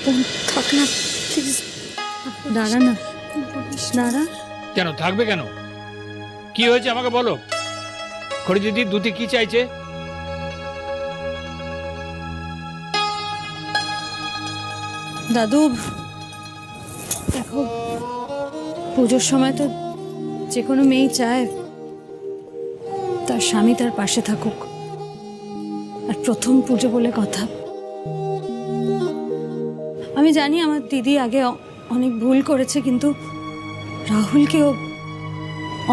থাক না প্লিজ, দাঁড়া না, দাঁড়া। কেন থাকবে কেন? কি হয়েছে আমাকে বলো। খড়ি দিদি দুটি কি চাইছে? দাদু দেখো, পুজোর সময় তো যে কোনো মেয়েই চায় তার স্বামী তার পাশে থাকুক, আর প্রথম পুজো বলে কথা। আমি জানি আমার দিদি আগে অনেক ভুল করেছে, কিন্তু রাহুলকেও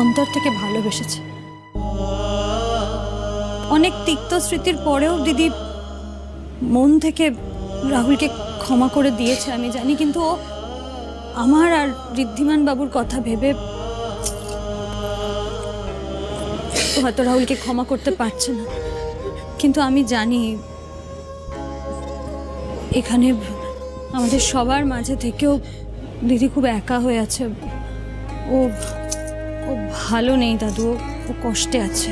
অন্তর থেকে ভালোবেসেছে। অনেক তিক্ত স্মৃতির পরেও দিদি মন থেকে রাহুলকে ক্ষমা করে দিয়েছে আমি জানি, কিন্তু ও আমার আর ঋদ্ধিমান বাবুর কথা ভেবে হয়তো রাহুলকে ক্ষমা করতে পারছে না। কিন্তু আমি জানি এখানে আমাদের সবার মাঝে থেকেও দিদি খুব একা হয়ে আছে। ও ও ভালো নেই দাদু, ও কষ্টে আছে।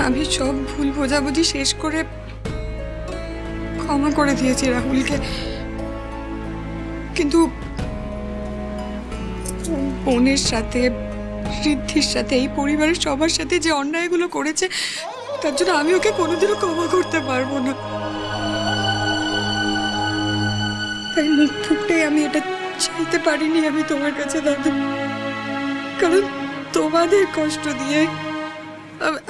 আমি সব ভুল বোঝাবুঝি শেষ করে ক্ষমা করে দিয়েছি রাহুলকে, কিন্তু বোনের সাথে, ঋদ্ধির সাথে, এই পরিবারের সবার সাথে যে অন্যায়গুলো করেছে তার জন্য আমি ওকে কোনোদিনও ক্ষমা করতে পারবো না। তাই মুখ ফুটে আমি এটা চাইতে পারিনি আমি তোমার কাছে দাদু, কারণ তোমাদের কষ্ট দিয়ে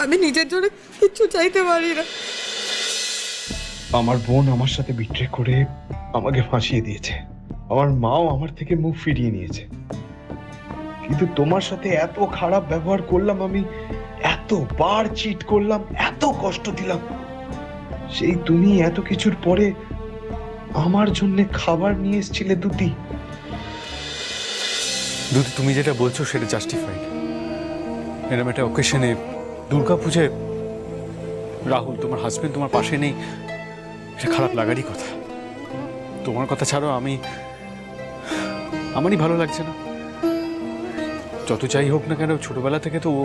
আমি নিজের জন্য কিচ্ছু চাইতে পারি না। আমার বোন আমার সাথে বিট্রে করে আমাকে ফাঁসিয়ে দিয়েছে, আমার মাও আমার থেকে মুখ ফিরিয়ে নিয়েছে, কিন্তু তোমার সাথে এত খারাপ ব্যবহার করলাম আমি, এতবার চিট করলাম, এত কষ্ট দিলাম, সেই তুমি এত কিছুর পরে আমার জন্য খাবার নিয়ে এসেছিলে দুটি। তুমি যেটা বলছো সেটা জাস্টিফাইড। এরকম একটা অকেশনে, দুর্গাপূজায় রাহুল তোমার হাজবেন্ড তোমার পাশে নেই, এটা খারাপ লাগারই কথা। তোমার কথা ছাড়াও আমারই ভালো লাগছে না। যত যাই হোক না কেন, ছোটবেলা থেকে তো ও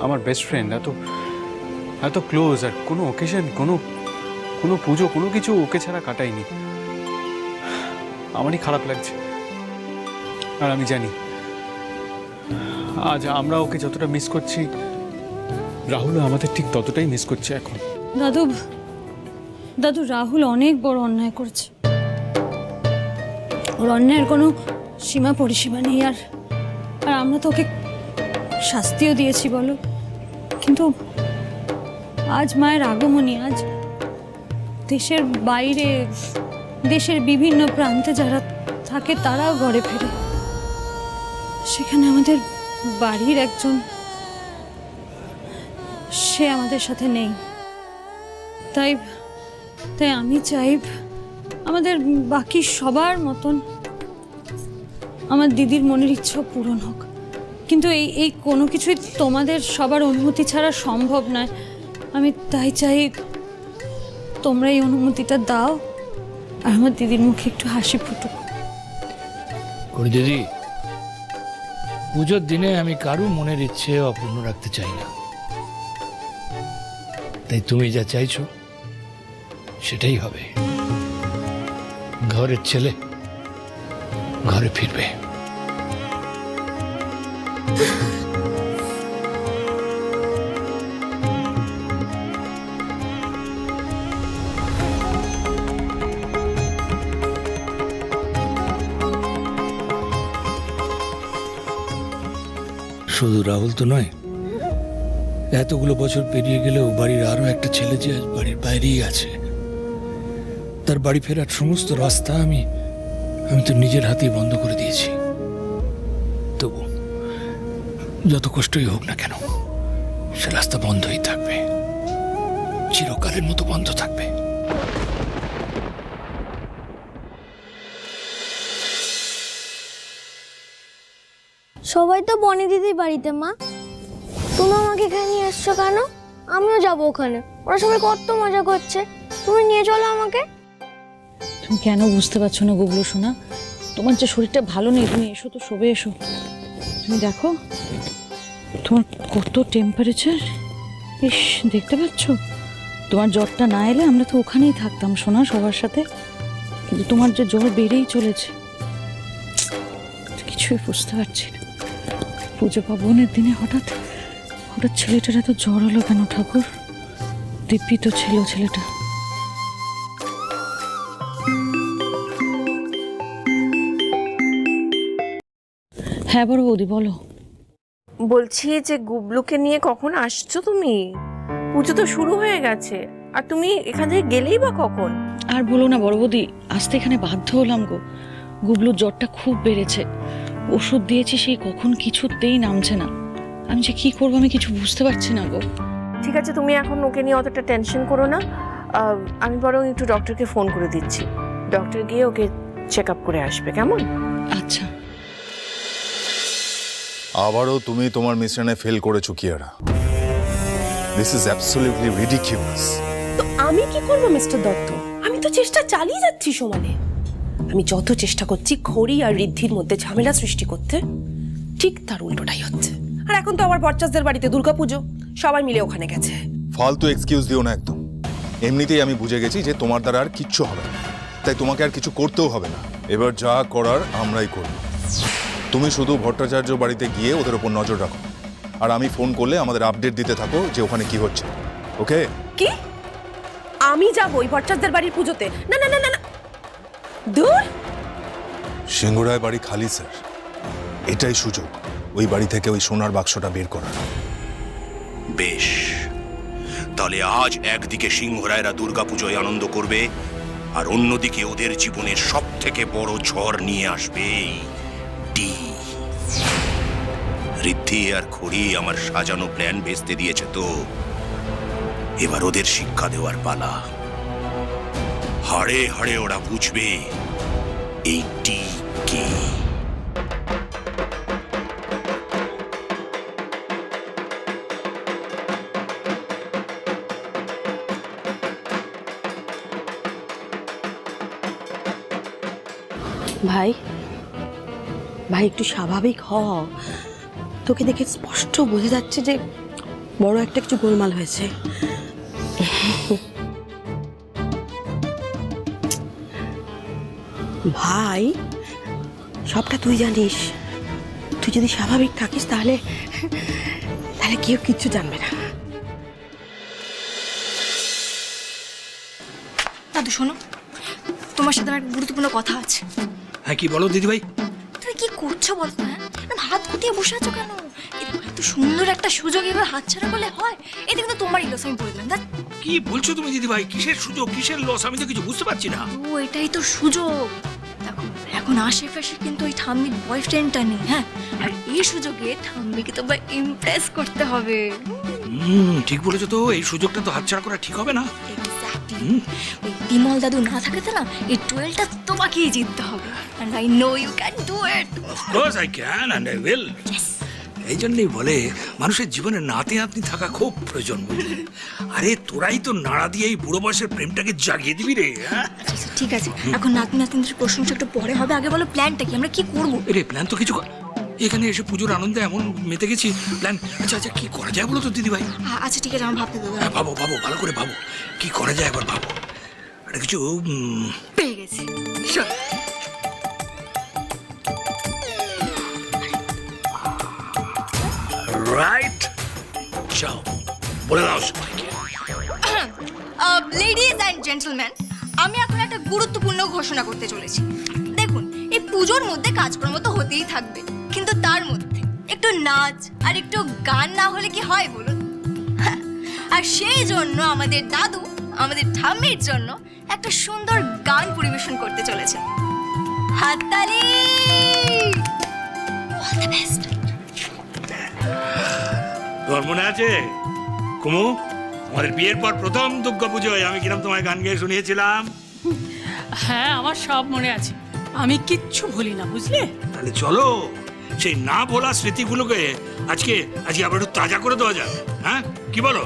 আমার বেস্ট ফ্রেন্ড, এত ক্লোজ, আর কোনো অকেশন, কোনো পুজো, কোনো কিছু ওকে ছাড়া কাটাইনি। আমারই খারাপ লাগছে। আর আমি জানি আজ আমরা ওকে যতটা মিস করছি, রাহুলও আমাদের ঠিক ততটাই মিস করছে এখন। দাদু দাদু রাহুল অনেক বড় অন্যায় করেছে, ওর অন্যায়ের কোনো সীমা পরিসীমা নেই। আর আমরা তো ওকে শাস্তিও দিয়েছি বলো, কিন্তু আজ মায়ের আগমনী, আজ দেশের বাইরে, দেশের বিভিন্ন প্রান্তে যারা থাকে তারাও ঘরে ফেরে, সেখানে আমাদের বাড়ির একজন, সে আমাদের সাথে নেই। তাই আমি চাই আমাদের বাকি সবার মতন আমার দিদির মনের ইচ্ছা পূরণ হোক, কিন্তু এই কোনো কিছুই তোমাদের সবার অনুমতি ছাড়া সম্ভব নয়। আমি তাই চাই তোমরা এই অনুমতিটা দাও, আর আমার দিদির মুখে একটু হাসি ফুটুক। খড়ি দিদি, পুজোর দিনে আমি কারো মনের ইচ্ছে অপূর্ণ রাখতে চাই না, তাই তুমি যা চাইছো সেটাই হবে। ঘরের ছেলে ঘরে ফিরবে। শুধু রাহুল তো নয়, এতগুলো বছর পেরিয়ে গেলেও বাড়ির আরো একটা ছেলে যে আজ বাড়ির বাইরেই আছে, তার বাড়ি ফেরার সমস্ত রাস্তা আমি তো নিজের হাতেই বন্ধ করে দিয়েছি। তবু যত কষ্টই হোক না কেন, সে রাস্তা বন্ধই থাকবে, চিরকালের মতো বন্ধ থাকবে। সবাই তো বনি দিদির বাড়িতে, মা তুমি আমাকে এখানে নিয়ে এসছো কেন? আমিও যাবো ওখানে, ওরা সবাই কত মজা করছে, তুমি নিয়ে চলো আমাকে। তুমি কেন বুঝতে পারছো না গুবলু সোনা? তোমার যে শরীরটা ভালো নেই, তুমি এসো তো, শোবে এসো। তুমি দেখো তোমার কত টেম্পারেচার! ইস, দেখতে পাচ্ছ? তোমার জ্বরটা না এলে আমরা তো ওখানেই থাকতাম সোনা, সবার সাথে। কিন্তু তোমার যে জ্বর বেড়েই চলেছে, কিছুই বুঝতে পারছি না। পুজো পার্বণের দিনে হঠাৎ হঠাৎ ছেলেটার এত জ্বর হলো কেন ঠাকুর? দিব্যি তো ছিল ছেলেটা। হ্যাঁ বড় বৌদি, বলো। বলছি যে গুবলুকে নিয়ে কখন আসছো তুমি? পুজো তো শুরু হয়ে গেছে, আর তুমি এখান থেকে গেলেই বা কখন? আর বলো না বড় বৌদি, আসতে এখানে বাধ্য হলাম গো। গুবলুর জ্বরটা খুব বেড়েছে, ওষুধ দিয়েছি সেই কখন, কিছুতেই নামছে না। আমি যে কি করবো আমি কিছু বুঝতে পারছি না গো। ঠিক আছে, তুমি এখন ওকে নিয়ে অতটা টেনশন করো না। আমি বরং একটু ডক্টরকে ফোন করে দিচ্ছি, ডক্টর গিয়ে ওকে চেক আপ করে আসবে, কেমন? আচ্ছা। আবারও তুমি তোমার মিশনে ফেল করেছো Kiara. This is absolutely ridiculous. তো আমি কি করব মিস্টার দত্ত? আমি তো চেষ্টা চালিয়ে যাচ্ছি সমানে। আমি যত চেষ্টা করছি খড়ি আর ঋদ্ধির মধ্যে ঝামেলা সৃষ্টি করতে, ঠিক তার উল্টোটাই হচ্ছে। আর এখন তো আবার বরচাষদের বাড়িতে দুর্গাপুজো, সবাই মিলে ওখানে গেছে। ফালতু এক্সকিউজ দিও না একদম। এমনিতেই আমি বুঝে গেছি যে তোমার দ্বারা আর কিচ্ছু হবে না, তাই তোমাকে আর কিছু করতেও হবে না। এবার যা করার আমরাই করব। তুমি শুধু ভট্টাচার্য বাড়িতে গিয়ে ওদের ওপর নজর রাখো, আর আমি ফোন করলে আমাদের আপডেট দিতে থাকো যে ওখানে কি হচ্ছে। ওকে? কি আমি যাব ওই ভট্টাচার্যদের বাড়ির পুজোতে? না না না না না, দূর। সিংহরায় বাড়ি খালি স্যার, এটাই সুযোগ ওই বাড়ি থেকে ওই সোনার বাক্সটা বের করার। বেশ, তাহলে আজ একদিকে সিংহরায়রা দুর্গাপুজোয় আনন্দ করবে, আর অন্যদিকে ওদের জীবনের সব থেকে বড় ঝড় নিয়ে আসবে ডি। ঋদ্ধি আর খড়ি আমার সাজানো প্ল্যান বেচতে দিয়েছে, তো এবার ওদের শিক্ষা দেওয়ার পালা। হাড়ে হাড়ে ওরা বুঝবে এই ডি কি। ভাই ভাই একটু স্বাভাবিক হ। তোকে দেখে স্পষ্ট বোঝা যাচ্ছে যে বড় একটা কিছু গোলমাল হয়েছে। ভাই সবটা তুই জানিস। তুই যদি স্বাভাবিক থাকিস তাহলে তাহলে কেউ কিচ্ছু জানবে না। দাদু শোনো, তোমার সাথে আমার একটা গুরুত্বপূর্ণ কথা আছে। হ্যাঁ, কি বলো দিদিভাই? তুমি কি করছো বলো তো? হ্যাঁ, হাত গুটিয়ে বসে আছো কেন? এত সুন্দর একটা সুযোগ এবার হাতছাড়া করলে হয়? এতে কিন্তু তোমারই লস, আমি বলে দিলাম। কি বলছো তুমি দিদিভাই? কিসের সুযোগ, কিসের লস? আমি তো কিছু বুঝতে পারছি না। ও, এটাই তো সুযোগ। দেখো, এখন আশেপাশে কিন্তু ওই ঠাম্মির বয়ফ্রেন্ডটা নেই। হ্যাঁ, আর এই সুযোগে ঠাম্মিকে তো ইমপ্রেস করতে হবে। ঠিক বলেছো তো, এই সুযোগটা তো হাতছাড়া করা ঠিক হবে না। এক্স্যাক্টলি। ওই বিমল দাদু না থাকতে না, এই টুয়েলটা তোমাকেই জিততে হবে। And I know you can do it. Of course I can and I will. এই জন্যই বলে মানুষের জীবনে নাতি নাতনি থাকা খুব প্রয়োজন। আরে তোরাই তো নাড়া দিয়ে এই বুড়ো বয়সের প্রেমটাকে জাগিয়ে দিবি রে। আচ্ছা ঠিক আছে, এখন নাতি নাতনিদের প্রশংসা একটু পরে হবে, আগে বলো প্ল্যানটা কি, আমরা কি করবো? রে প্ল্যান তো কিছু এখানে এসে পুজোর আনন্দে এমন মেতে গেছি, প্ল্যান আচ্ছা আচ্ছা কি করা যায় বলো তো দিদিভাই? আচ্ছা ঠিক আছে, আমার ভাবতে দেবো। হ্যাঁ, ভাবো ভাবো, ভালো করে ভাবো কি করা যায়, একবার ভাবো। একটা কিছু পেয়ে গেছি। শোন, রাইট, যাও বলে দাও সবাইকে। লেডিজ অ্যান্ড জেন্টলম্যান, আমি এখন একটা গুরুত্বপূর্ণ ঘোষণা করতে চলেছি। দেখুন, এই পুজোর মধ্যে কাজকর্ম তো হতেই থাকবে, কিন্তু তার মধ্যে একটু নাচ আর একটু গান না হলে কি হয় বলুন? আর সেই জন্য আমাদের দাদু আমাদের ঠাম্মির জন্য একটা সুন্দর গান পরিবেশন করতে চলেছে। হাততালি! All the best. তোমার মনে আছে কুমু, আমাদের বিয়ের পর প্রথম দুর্গাপুজোয় আমি কিরম তোমায় গান গেয়ে শুনিয়েছিলাম? হ্যাঁ, আমার সব মনে আছে, আমি কিচ্ছু ভুলি না, বুঝলে? তাহলে চলো সেই না ভোলা স্মৃতিগুলোকে আজকে আবার একটু তাজা করে দেওয়া যাক। হ্যাঁ, কি বলো?